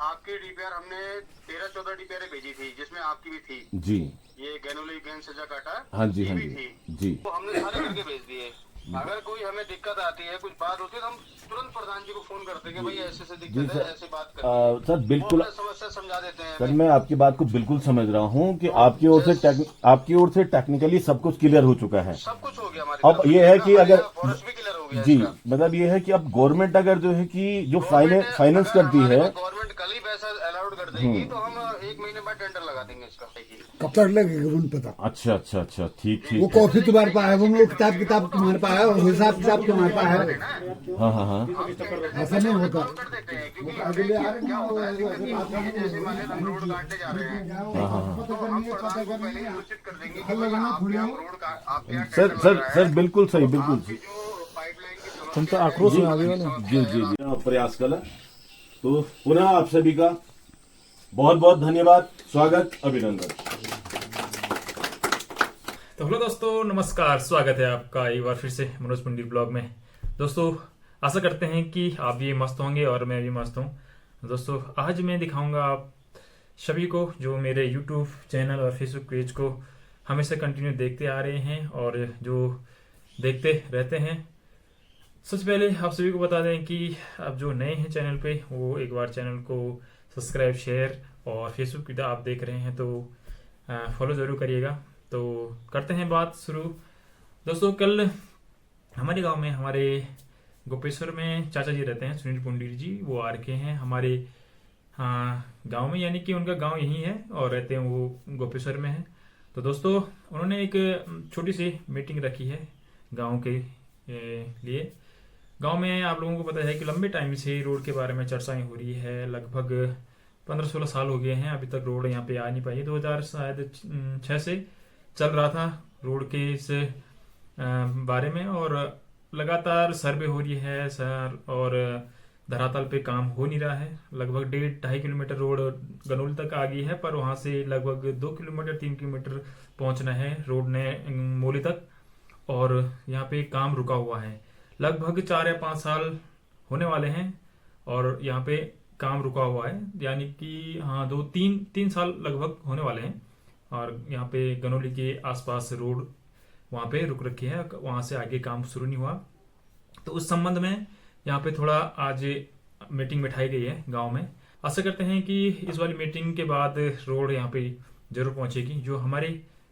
आपकी डीपीआर हमने 13-14 डीपीआर भेजी थी, जिसमें आपकी भी थी जी। ये गैनोली गेंद सजा काटा। हाँ जी, ये हाँ भी जी, थी, जी। तो हमने सारे करके भेज दिए। अगर कोई हमें दिक्कत आती है, कुछ बात होती है, तो हम तुरंत प्रधान जी को फोन करते हैं कि भाई ऐसे ऐसे जी दिक्कत है, सर। ऐसे बात करनी है। सर वो बिल्कुल। अपने समस्या समझा देते हैं सर हमें। मैं आपकी बात को बिल्कुल समझ रहा हूँ कि तो आपकी ओर से टेक्निकली सब कुछ क्लियर हो चुका है। सब कुछ हो गया हमारी अब तरफ से ये clear है ना, कि हमारे अगर यहाँ फॉरेस्ट भी क्लियर हो गया जी, इसका। मतलब ये है कि अब गवर्नमेंट अगर जो है कि जो गवर्नमेंट फाइनेंस अगर करती हमारे है। को गवर्नमेंट कल ही पैसा अलाउड कर देगी, तो हम 1 महीने बाद टेंडर लगा देंगे इसका। कब तक लगेगा उन पता। अच्छा अच्छा अच्छा, ठीक वो ठीक। कॉफी तुम्हारे पास है, वो किताब किताब तुम्हारे पास है, और हिसाब किताब तुम्हारे पास है। हाँ हाँ हाँ। ऐसा नहीं होता। कर देते हैं, क्योंकि हमें क्या होता है, दिक्कत ये होती है, जैसे मान लें हम रोड काटने जा रहे हैं, तो हम प्रधान को पहले ही सूचित कर देंगे कि भाई आपके यहाँ रोड का आपके यहाँ सर टेंडर सर लग रहा सर है, बिल्कुल सही, तो बिल्कुल आपकी सही। जो पाइपलाइन की तुम तो समस्या है, आक्रोश में जो आ गए आपकी वाले। समस्या जी है, जी जी, प्रयास कला। तो पुनः आप सभी का बहुत बहुत धन्यवाद, स्वागत, अभिनंदन। तो हेलो दोस्तों, नमस्कार, स्वागत है आपका एक बार फिर से मनोज पंडित ब्लॉग में। दोस्तों आशा करते हैं कि आप भी मस्त होंगे और मैं भी मस्त हूँ। दोस्तों आज मैं दिखाऊंगा आप सभी को जो मेरे यूट्यूब चैनल और फेसबुक पेज को हमेशा कंटिन्यू देखते आ रहे हैं और जो देखते रहते हैं। सबसे पहले आप सभी को बता दें कि आप जो नए हैं चैनल पे, वो एक बार चैनल को सब्सक्राइब, शेयर और फेसबुक पे आप देख रहे हैं तो फॉलो जरूर करिएगा। तो करते हैं बात शुरू। दोस्तों कल हमारे गांव में, हमारे गोपेश्वर में चाचा जी रहते हैं, सुनील पुंडीर जी, वो आ रखे हैं हमारे गांव में, यानी कि उनका गांव यही है और रहते हैं वो गोपेश्वर में है। तो दोस्तों उन्होंने एक छोटी सी मीटिंग रखी है गांव के लिए। गांव में आप लोगों को पता है कि लंबे टाइम से रोड के बारे में चर्चाएं हो रही है। लगभग 15-16 साल हो गए हैं, अभी तक रोड यहाँ पे आ नहीं पाई। 2006 से चल रहा था रोड के इस बारे में और लगातार सर्वे हो रही है सर, और धरातल पे काम हो नहीं रहा है। लगभग 1.5-2 किलोमीटर रोड गनौली तक आ गई है, पर वहां से लगभग 2 किलोमीटर 3 किलोमीटर पहुंचना है रोड ने मोली तक, और यहाँ पे काम रुका हुआ है। लगभग 4 या 5 साल होने वाले हैं और यहाँ पे काम रुका हुआ है, यानी कि हाँ 2-3 साल लगभग होने वाले हैं। और यहाँ पे गनौली के आसपास रोड वहाँ पे रुक रखी है, वहाँ से आगे काम शुरू नहीं हुआ। तो उस संबंध में यहाँ पे थोड़ा आज मीटिंग बिठाई गई है गांव में। आशा करते हैं कि इस वाली मीटिंग के बाद रोड यहाँ पे जरूर पहुंचेगी। जो हमारे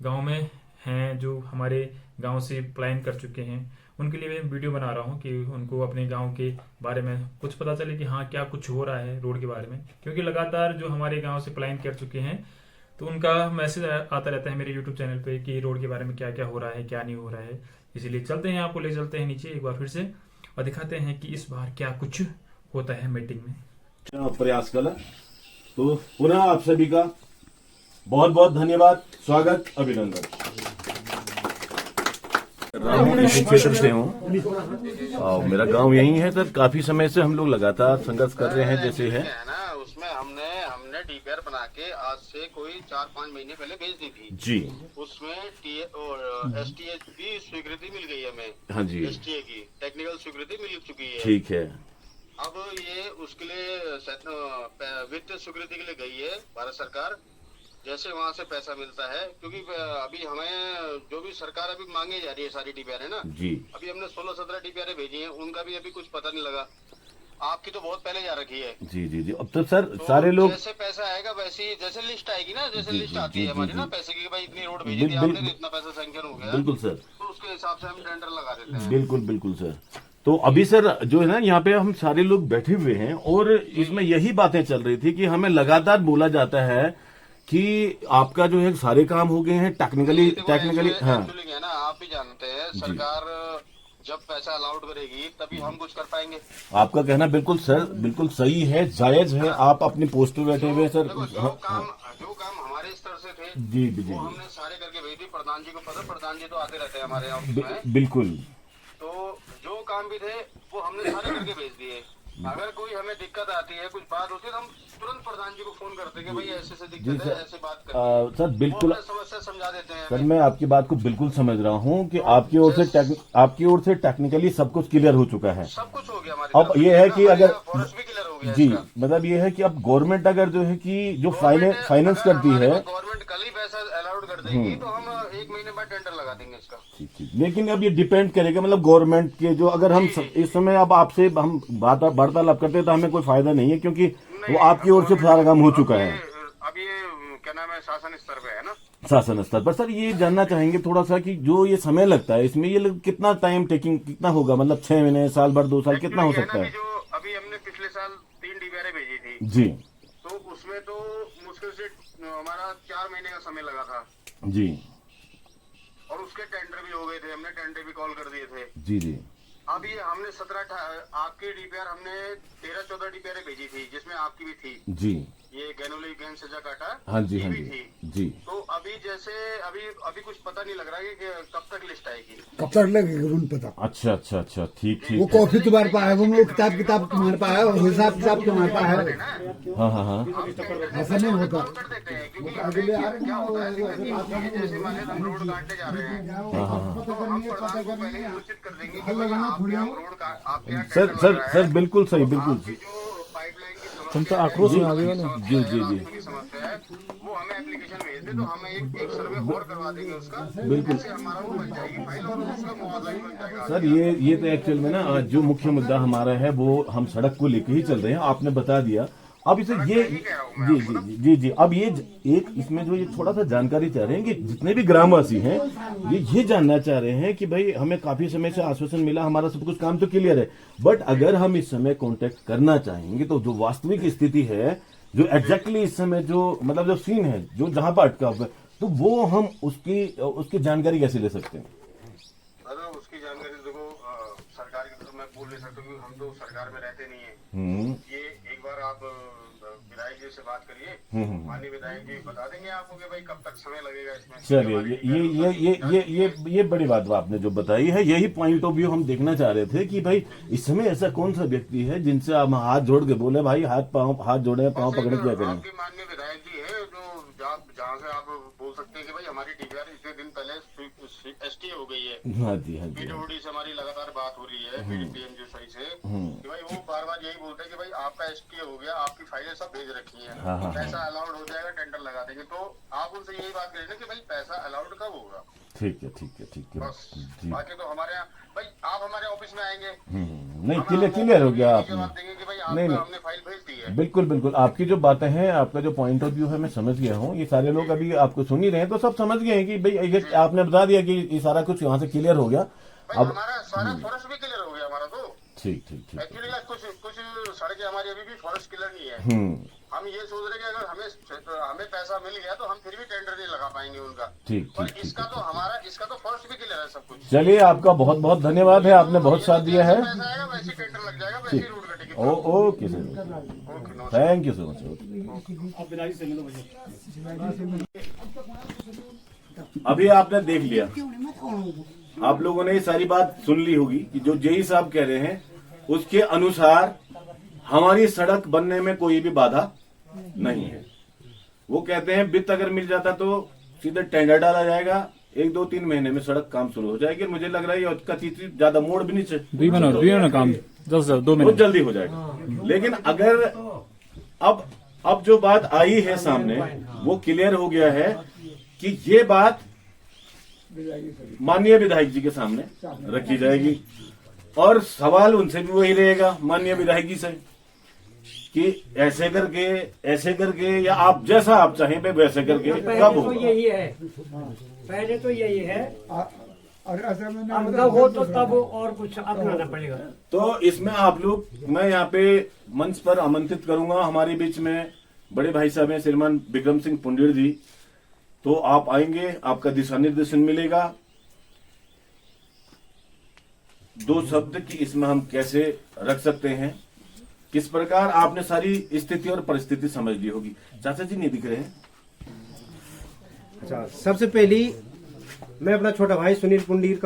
गांव में हैं, जो हमारे गांव से प्लान कर चुके हैं, उनके लिए मैं वीडियो बना रहा हूँ कि उनको अपने गांव के बारे में कुछ पता चले कि हाँ क्या कुछ हो रहा है रोड के बारे में। क्योंकि लगातार जो हमारे गांव से प्लान कर चुके हैं, तो उनका मैसेज आता रहता है मेरे यूट्यूब चैनल पे कि रोड के बारे में क्या क्या हो रहा है, क्या नहीं हो रहा है। इसीलिए चलते हैं, आपको ले चलते हैं नीचे एक बार फिर से और दिखाते हैं कि इस बार क्या कुछ होता है मीटिंग में। प्रयास कला। तो पुनः आप सभी का बहुत बहुत धन्यवाद, स्वागत, अभिनंदन। इसी क्षेत्र से हूँ और मेरा गांव यही है सर। काफी समय से हम लोग लगातार संघर्ष कर रहे हैं, जैसे है ना, उसमें हमने डीपीआर बना के आज से कोई 4-5 महीने पहले भेज दी थी जी। उसमें एसटीए की स्वीकृति मिल गई है हमें। हाँ जी, एसटीए की टेक्निकल स्वीकृति मिल चुकी है। ठीक है। अब ये उसके लिए वित्त स्वीकृति के लिए गई है भारत सरकार। जैसे वहाँ से पैसा मिलता है, क्योंकि अभी हमें जो भी सरकार अभी मांगे जा रही है सारी डीपीआर है ना जी। अभी हमने 16-17 डीपीआर भेजी हैं, उनका भी अभी कुछ पता नहीं लगा। आपकी तो बहुत पहले जा रखी है। जी जी जी। अब तो सर तो सारे लोग जैसे पैसा आएगा वैसी जैसे लिस्ट आएगी ना, जैसे जी, लिस्ट जी, आती जी, है हमारी जी, ना जी। पैसे की, भाई इतनी रोड भेजी थी आपने, तो इतना पैसा सैंक्शन हो गया, बिल्कुल सर, तो उसके हिसाब से हम टेंडर लगा देते हैं। बिल्कुल बिल्कुल सर। तो अभी सर जो है ना, यहाँ पे हम सारे लोग बैठे हुए हैं और इसमें यही बातें चल रही थी कि हमें लगातार बोला जाता है कि आपका जो है सारे काम हो गए हैं टेक्निकली। हाँ एक्चुअली है ना, आप भी जानते हैं सरकार जब पैसा अलाउड करेगी तभी हम कुछ कर पाएंगे। आपका कहना बिल्कुल सर, बिल्कुल सही है, जायज है। आप अपने पोस्ट पे बैठे हुए हैं सर। जो काम हमारे स्तर से थे जी जी जी, वो हमने सारे करके भेज दी। प्रधान जी को पता, प्रधान जी तो आते रहते हैं हमारे ऑफिस में। बिल्कुल। तो जो काम भी थे वो हमने सारे करके भेज दिए। अगर कोई हमें दिक्कत आती है, कुछ बात होती है, तो हम तुरंत प्रधान जी को फोन करते हैं कि भाई ऐसे ऐसे जी दिक्कत है, सर। ऐसे बात करते हैं। सर बिल्कुल वो अपना समस्या समझा देते हैं सर, हमें। मैं आपकी बात को बिल्कुल समझ रहा हूँ कि आपकी ओर से टेक्निकली सब कुछ क्लियर हो चुका है। सब कुछ हो गया हमारे अब तरफ से। ये है कि हमारे अगर यहाँ फॉरेस्ट भी क्लियर हो गया जी इसका। मतलब ये है कि अब गवर्नमेंट अगर जो है कि जो फाइनेंस करती है। गवर्नमेंट कल ही पैसा अलाउड कर देगी तो हम 1 महीने बाद टेंडर लगा देंगे इसका। ठीक ठीक, लेकिन अब ये डिपेंड करेगा मतलब गवर्नमेंट के जो अगर हम इस समय अब आपसे हम वार्तालाप करते हैं तो हमें कोई फायदा नहीं है क्योंकि वो आपकी ओर से सारा काम हो चुका है। अब ये क्या नाम है, शासन स्तर पे है ना। शासन स्तर पर सर ये जानना चाहेंगे थोड़ा सा कि जो ये समय लगता है इसमें ये कितना टाइम टेकिंग कितना होगा, मतलब 6 महीने, साल भर, 2 साल, कितना हो सकता है? जो अभी हमने पिछले साल 3 डीबीआर भेजी थी जी तो उसमें तो मुश्किल से हमारा 4 महीने का समय लगा था जी और उसके टेंडर भी हो गए थे, हमने टेंडर भी कॉल कर दिए थे। जी जी अब ये हमने 17 आपकी डीपीआर हमने 13-14 डीपीआर भेजी थी जिसमें आपकी भी थी, जी ये गैनोली गैन सजा काटा। हाँ जी ये हाँ भी जी थी। जी। तो अभी जैसे अभी कुछ पता नहीं लग रहा है कि कब तक लिस्ट आएगी। कब तक लगेगा उन पता। अच्छा अच्छा अच्छा, ठीक वो ठीक। कॉफी तुम्हारे पास है, वो किताब तुम्हारे पास है, हिसाब किताब तुम्हारे पास है। हाँ हाँ हाँ ऐसा नहीं होता। कर देते हैं क्योंकि हमें क्या होता है कि जैसे मान लीजिए हम रोड काटने जा रहे हैं तो हम प्रधान को पहले ही सूचित कर देंगे कि भाई आपके यहाँ रोड का आपके यहाँ सर टेंडर सर लग रहा सर है। बिल्कुल सही, बिल्कुल आपकी सही। जो पाइपलाइन की तुम तो समस्या है, आक्रोश में आ गए जो ना। समस्या जी, है, जी, जी। रास्तों की समस्या है, वो हमें एप्लीकेशन भेज दे तो हमें एक सर्वे और करवा देंगे उसका। बिल्कुल। जिससे हमारा वो बन जाएगी फाइल और उसका मुआवजा भी बन जाएगा। सर ये तो एक्चुअल में ना आज जो मुख्य मुद्दा हमारा है वो हम सड़क को लेकर ही चल रहे हैं, आपने बता दिया। अब इसे ये जी जी जी जी जी अब ये एक इसमें जो ये थोड़ा सा जानकारी चाह रहे हैं कि जितने भी ग्रामवासी हैं ये जानना चाह रहे हैं कि भाई हमें काफी समय से आश्वासन मिला, हमारा सब कुछ काम तो क्लियर है, बट अगर हम इस समय कांटेक्ट करना चाहेंगे तो जो वास्तविक स्थिति है, जो एग्जैक्टली इस समय जो मतलब जो सीन है, जो जहां पर अटका हुआ है, तो वो हम उसकी जानकारी कैसे ले सकते हैं? अगर उसकी जानकारी देखो सरकार की तरफ मैं बोल नहीं सकता क्योंकि हम तो सरकार में रहते नहीं है। ये एक बार आप विधायक जी से बात करिए, माननीय विधायक जी बता देंगे आपको कि भाई कब तक समय लगेगा इसमें। चलिए ये बड़ी बात आपने जो बताई है, यही पॉइंट ऑफ व्यू हम देखना चाह रहे थे कि भाई इस समय ऐसा कौन सा व्यक्ति है जिनसे हम हाथ जोड़ के बोले भाई हाथ जोड़े पाँव पकड़े क्या करें। आपके माननीय विधायक जी है जो जहाँ से आप बोल सकते हैं कि भाई हमारी डीपीआर इतने दिन पहले एसटी हो गई है। हाँ जी हाँ जी। पीडब्ल्यूडी से हमारी लगातार बात हो रही है, पीडीपीएमजी से कि भाई वो बार बार यही बोलते हैं कि भाई आपका एसटी हो गया, आपकी फाइलें सब भेज रखी हैं, पैसा अलाउड हो जाएगा, टेंडर लगा देंगे। तो आप उनसे यही बात करें कि भाई पैसा अलाउड कब होगा। ठीक है ठीक है ठीक है बस जी। बाकी तो हमारे यहाँ भाई आप हमारे ऑफिस में आएंगे, नहीं क्लियर हो गया आपने। जवाब देंगे कि भाई नहीं, आपका हमने फाइल भेज दी है। बिल्कुल बिल्कुल, आपकी जो बातें हैं, आपका जो पॉइंट ऑफ व्यू है मैं समझ गया हूँ। ये सारे लोग अभी आपको सुन ही रहे हैं तो सब समझ गए हैं कि भाई ये आपने बता दिया कि ये सारा कुछ यहाँ से क्लियर हो गया। भाई हमारा सारा फॉरेस्ट भी क्लियर हो गया हमारा तो। ठीक ठीक ठीक। एक्चुअली कुछ सड़कें हमारी अभी भी फॉरेस्ट क्लियर नहीं है। हम ये सोच रहे हैं कि अगर हमें पैसा मिल गया तो हम फिर भी टेंडर नहीं लगा पाएंगे उनका। ठीक और ठीक इसका तो हमारा इसका तो फॉरेस्ट भी क्लियर है सब कुछ। चलिए, आपका बहुत बहुत धन्यवाद है, आपने बहुत साथ दिया है। पैसा आएगा वैसे टेंडर लग जाएगा, वैसे रोड कटेगी। Okay sir, thank you so much. अभी आपने देख लिया, आप लोगों ने ये सारी बात सुन ली होगी कि जो जेई साहब कह रहे हैं उसके अनुसार हमारी सड़क बनने में कोई भी बाधा नहीं है। वो कहते हैं वित्त अगर मिल जाता तो सीधे टेंडर डाला जाएगा, 1-2-3 महीने में सड़क काम शुरू हो जाएगी। मुझे लग रहा है इसका ज्यादा मोड़ भी नहीं चाहिए, 2 महीने काम 2 बहुत जल्दी हो जाएगा। लेकिन अगर अब जो बात आई है सामने वो क्लियर हो गया है कि ये बात माननीय विधायक जी के सामने रखी जाएगी और सवाल उनसे भी वही रहेगा माननीय विधायक जी से कि ऐसे करके या आप जैसा आप चाहें वैसे करके कब हो। यही है, पहले तो यही है, और असल में अब तक हो तो तब और कुछ अपनाना पड़ेगा। तो इसमें आप लोग, मैं यहाँ पे मंच पर आमंत्रित करूंगा, हमारे बीच में बड़े भाई साहब हैं श्रीमान विक्रम सिंह पुंडीर जी, तो आप आएंगे, आपका दिशा निर्देशन मिलेगा। 2 शब्द की इसमें हम कैसे रख सकते हैं, किस प्रकार आपने सारी स्थिति और परिस्थिति समझ ली होगी। चाचा जी नहीं दिख रहे हैं। अच्छा, सबसे पहली मैं अपना छोटा भाई सुनील पुंडीर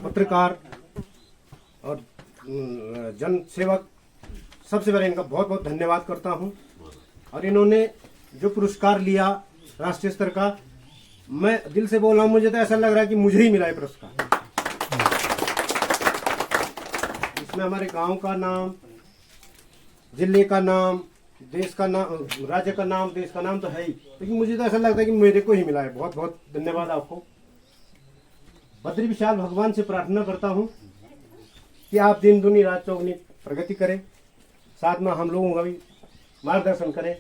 पत्रकार और जन सेवक, सबसे पहले इनका बहुत बहुत धन्यवाद करता हूं। और इन्होंने जो पुरस्कार लिया राष्ट्रीय स्तर का, मैं दिल से बोल रहा हूं, मुझे तो ऐसा लग रहा है कि मुझे ही मिला है पुरस्कार। इसमें हमारे गांव का नाम, जिले का नाम, देश का नाम, राज्य का नाम, देश का नाम तो है ही, लेकिन मुझे तो ऐसा लगता है कि मेरे को ही मिला है। बहुत बहुत धन्यवाद आपको। बद्री विशाल भगवान से प्रार्थना करता हूं कि आप दिन दुनी रात चौगनी प्रगति करें, साथ में हम लोगों का भी मार्गदर्शन करें,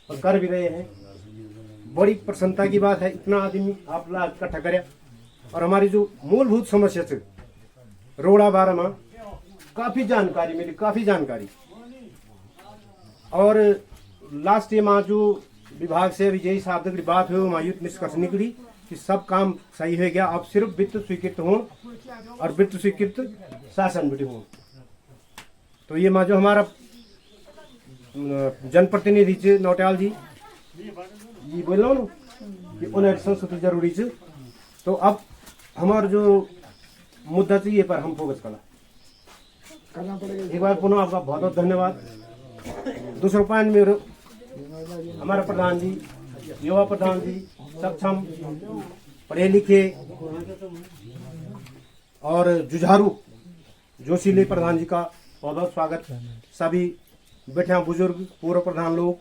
और कर भी रहे हैं। बड़ी प्रसन्नता की बात है, इतना आदमी आप लोग इकट्ठा करें। और हमारी जो मूलभूत समस्या थी रोड़ा बारे में काफी जानकारी मिली, काफी जानकारी। और लास्ट ये माँ जो विभाग से यही साथ की बात हुई, मायुत निष्कर्ष निकली कि सब काम सही हो गया। अब सिर्फ वित्त स्वीकृत हो और वित्त स्वीकृत शासन भी हो। तो ये माँ जो हमारा जनप्रतिनिधि च नौटियाल जी, ये बोल रहा हूँ कि उन्हें संस्कृति जरूरी च। तो अब हमारा जो मुद्दा चाहिए पर हम फोकस करना पड़ेगा। एक बार पुनः आपका बहुत बहुत धन्यवाद। दूसरा पॉइंट मेरे हमारा प्रधान जी, युवा प्रधान जी, सक्षम, पढ़े लिखे और जुझारू जोशीले प्रधान जी का बहुत बहुत स्वागत। सभी बैठे बुजुर्ग, पूर्व प्रधान लोग,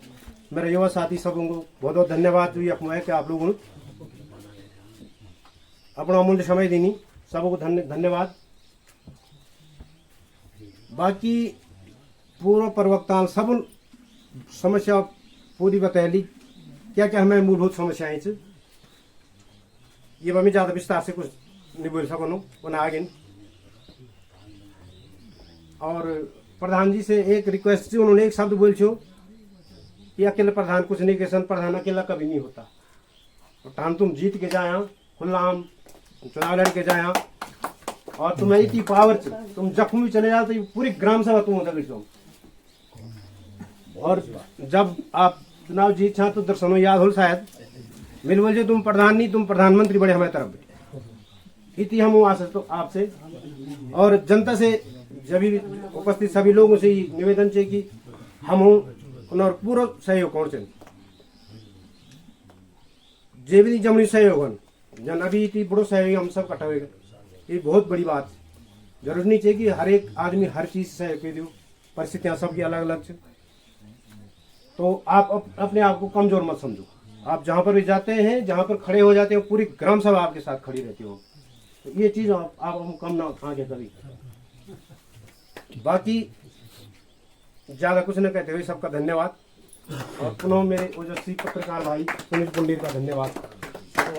मेरे युवा साथी सबों को बहुत बहुत धन्यवाद। जो ये अखमा है कि आप लोगों ने अपना अमूल्य समय देनी, सबको धन्यवाद। बाकी पूर्व प्रवक्ता सब समस्या पूरी बतैली, क्या क्या हमें मूलभूत समस्याएं च, ये मैं ज्यादा विस्तार से कुछ नहीं बोल सकूँ उन्हें आगे। और प्रधान जी से एक रिक्वेस्ट थी, उन्होंने एक शब्द बोल छो कि अकेले प्रधान कुछ नहीं कर, प्रधान अकेला कभी नहीं होता। प्रधान तुम जीत के जाया, खुल्लाम चुनाव लड़ के जाया, और तुम्हें इतनी पावर, तुम जख्म भी चले जाओ तो पूरी ग्राम सभा तुम होता कर। और जब आप चुनाव जीत छा तो दर्शनों याद हो शायद मिल बोल तुम प्रधान नहीं, तुम प्रधानमंत्री बड़े हमारे तरफ। इतनी हम आशा तो आपसे और जनता से जब भी उपस्थित सभी लोगों से निवेदन चाहिए कि हम और पूरा सहयोग कौन से जे भी जमनी सहयोग जन अभी इतनी बड़ो सहयोग हम सब इकट्ठा होगा, ये बहुत बड़ी बात। जरूर नहीं चाहिए कि हर एक आदमी हर चीज सहयोग दे दो, परिस्थितियां सबकी अलग अलग है। तो आप अपने आप को कमजोर मत समझो। आप जहां पर भी जाते हैं, जहां पर खड़े हो जाते हो, पूरी ग्राम सभा आपके साथ खड़ी रहती हो। तो ये चीज आप कम ना आगे कभी। बाकी ज्यादा कुछ न कहते हुए सबका धन्यवाद। और पुनः मेरे ओजस्वी पत्रकार भाई सुनील पंडित का धन्यवाद। तो